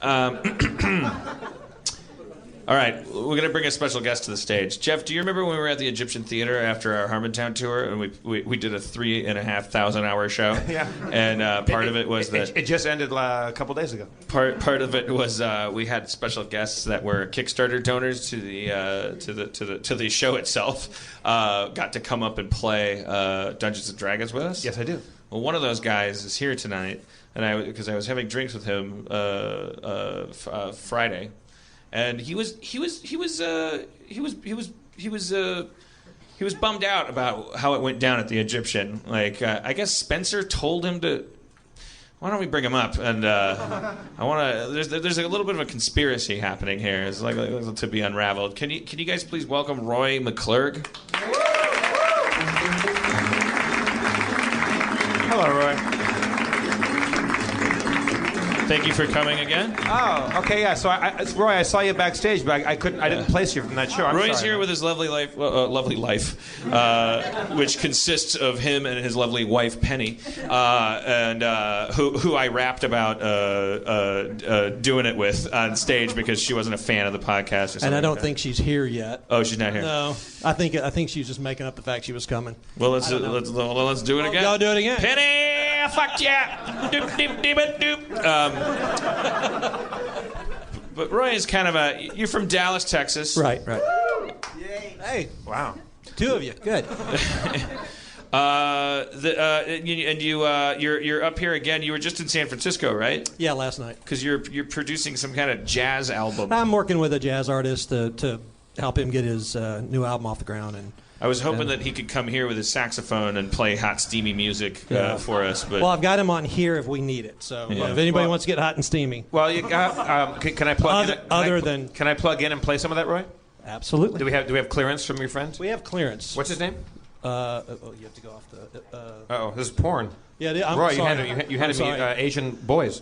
All right, we're going to bring a special guest to the stage. Jeff, do you remember when we were at the Egyptian Theater after our Harmontown tour and we did a 3,500-hour show? Yeah. And part of it was that it just ended a couple days ago. Part of it was we had special guests that were Kickstarter donors to the show itself. Got to come up and play Dungeons and Dragons with us. Yes, I do. Well, one of those guys is here tonight, and because I was having drinks with him Friday. And he was bummed out about how it went down at the Egyptian. Like I guess Spencer told him to. Why don't we bring him up? And I want to. There's a little bit of a conspiracy happening here. It's like to be unraveled. Can you guys please welcome Roy McClure? Hello, Roy. Thank you for coming again. Oh, okay, yeah. So, Roy, I saw you backstage, but I didn't place you from that show. Roy's here with his lovely life, which consists of him and his lovely wife Penny, and who I rapped about doing it with on stage because she wasn't a fan of the podcast. Or something and I don't think she's here yet. Oh, she's not here. No, I think she's just making up the fact she was coming. Well, let's do it again. Y'all do it again. Penny, fuck yeah. Doop, doop, doop, doop. But Roy is kind of you're from Dallas, Texas. Right. Yay. Hey. Wow. Two of you. Good. You're up here again. You were just in San Francisco, right? Yeah, last night. Because you're producing some kind of jazz album. I'm working with a jazz artist to help him get his new album off the ground. And I was hoping that he could come here with his saxophone and play hot, steamy music for us. But well, I've got him on here if we need it. So if anybody wants to get hot and steamy. Well, you got. Can I plug in? Can I plug in and play some of that, Roy? Absolutely. Do we have clearance from your friend? We have clearance. What's his name? You have to go off the. Oh, this is porn. Yeah, I'm Roy, sorry. you handed me Asian boys.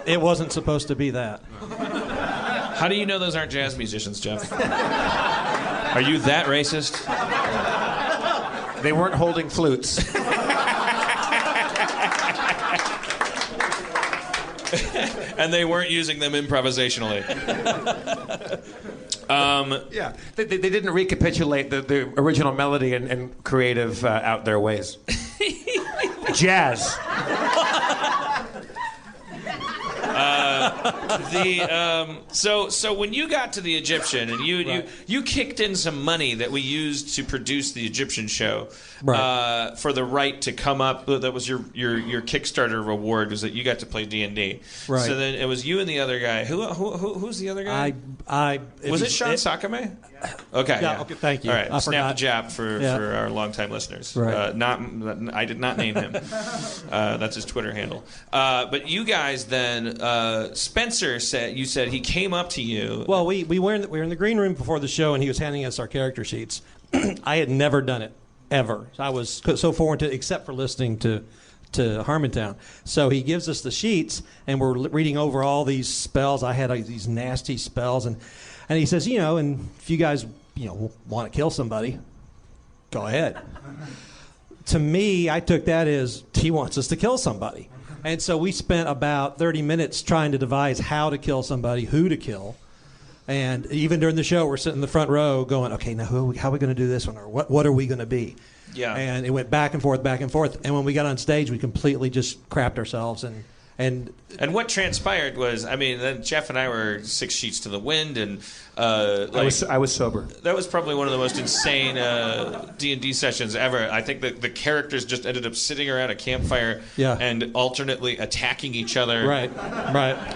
It wasn't supposed to be that. How do you know those aren't jazz musicians, Jeff? Are you that racist? They weren't holding flutes. And they weren't using them improvisationally. Yeah, they didn't recapitulate the original melody in creative, out there ways. Jazz. So when you got to the Egyptian and you kicked in some money that we used to produce the Egyptian show, for the right to come up, that was your Kickstarter reward, was that you got to play D&D. Right. So then it was you and the other guy. Who's the other guy? Was it Sean Sakame? Okay. Yeah. Okay. Thank you. All right. I Snap forgot. the jab for our longtime listeners. Right. I did not name him. That's his Twitter handle. But you guys then, Spencer said he came up to you. Well, we were in the green room before the show, and he was handing us our character sheets. I had never done it ever. I was so foreign to it, except for listening to Harmontown. So he gives us the sheets, and we're reading over all these spells. I had these nasty spells, and he says, and if you guys, want to kill somebody, go ahead. To me, I took that as he wants us to kill somebody. And so we spent about 30 minutes trying to devise how to kill somebody, who to kill. And even during the show, we're sitting in the front row going, okay, now how are we going to do this one? Or what are we going to be? Yeah. And it went back and forth. And when we got on stage, we completely just crapped ourselves. And what transpired was, then Jeff and I were 6 sheets to the wind, and I was sober. That was probably one of the most insane D&D sessions ever. I think that the characters just ended up sitting around a campfire and alternately attacking each other. Right.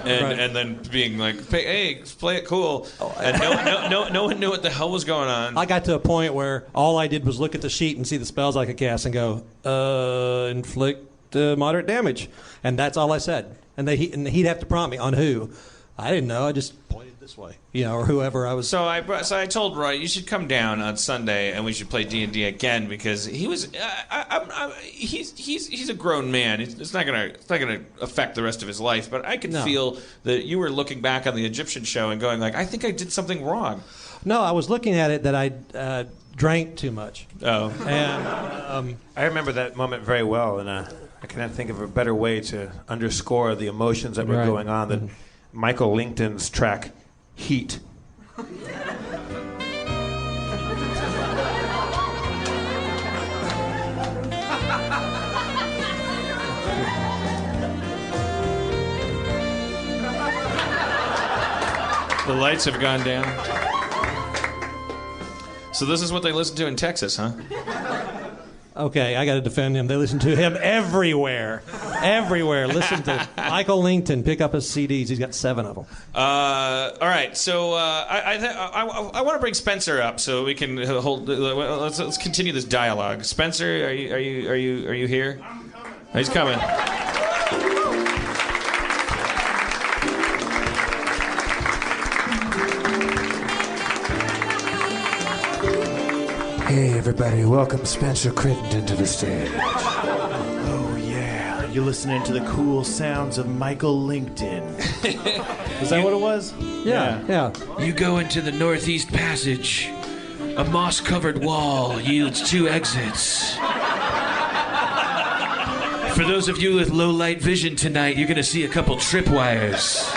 And then being like, hey, play it cool. And no one knew what the hell was going on. I got to a point where all I did was look at the sheet and see the spells I could cast and go, inflict moderate damage. And that's all I said. And he'd have to prompt me on who. I didn't know. I just pointed this way, or whoever I was. So I told Roy, you should come down on Sunday and we should play D&D again, because he was he's a grown man. It's not gonna affect the rest of his life. But I can feel that you were looking back on the Egyptian show and going like, I think I did something wrong. No, I was looking at it that I drank too much. Oh. And I remember that moment very well, and I cannot think of a better way to underscore the emotions that were Right. going on than Michael Lington's track, Heat. The lights have gone down. So this is what they listen to in Texas, huh? Okay, I got to defend him. They listen to him everywhere. Everywhere. Listen to Michael Lington. Pick up his CDs. He's got 7 of them. All right, so I want to bring Spencer up so we can hold. Let's continue this dialogue. Spencer, are you here? I'm coming. He's coming. Hey, everybody, welcome Spencer Crittenden to the stage. Oh, yeah. You're listening to the cool sounds of Michael Lington. Is that what it was? Yeah. You go into the Northeast Passage. A moss-covered wall yields 2 exits. For those of you with low-light vision tonight, you're going to see a couple tripwires.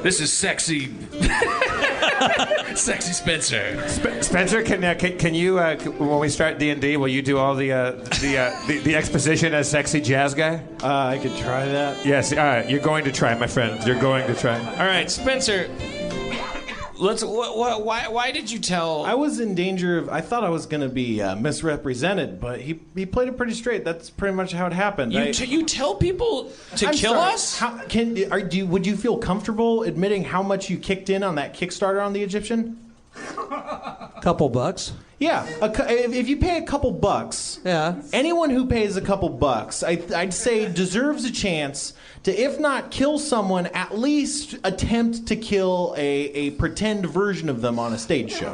This is sexy. Sexy Spencer. Spencer, can you, when we start D&D, will you do all the exposition as sexy jazz guy? I could try that. Yes, all right. You're going to try, my friend. You're going to try. All right, Spencer. Why did you tell? I was in danger of. I thought I was going to be misrepresented, but he played it pretty straight. That's pretty much how it happened. You tell people to I'm kill sorry. us? Would you feel comfortable admitting how much you kicked in on that Kickstarter on the Egyptian? Couple bucks. Yeah, if you pay a couple bucks, Yeah. anyone who pays a couple bucks, I'd say deserves a chance to, if not kill someone, at least attempt to kill a pretend version of them on a stage show.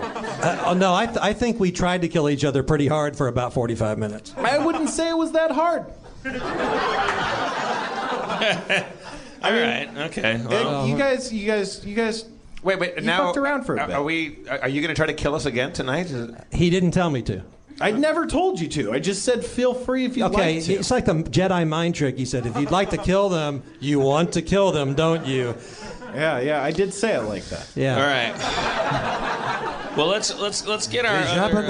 No, I think we tried to kill each other pretty hard for about 45 minutes. I wouldn't say it was that hard. All right, okay. Well, You guys. Wait. You Now, fucked around for a bit. Are you going to try to kill us again tonight? He didn't tell me to. I never told you to. I just said feel free if you'd Okay, like to. it's like the Jedi mind trick. He said, if you'd like to kill them, you want to kill them, don't you? Yeah, I did say it like that. Yeah. all right. Well, let's get our other,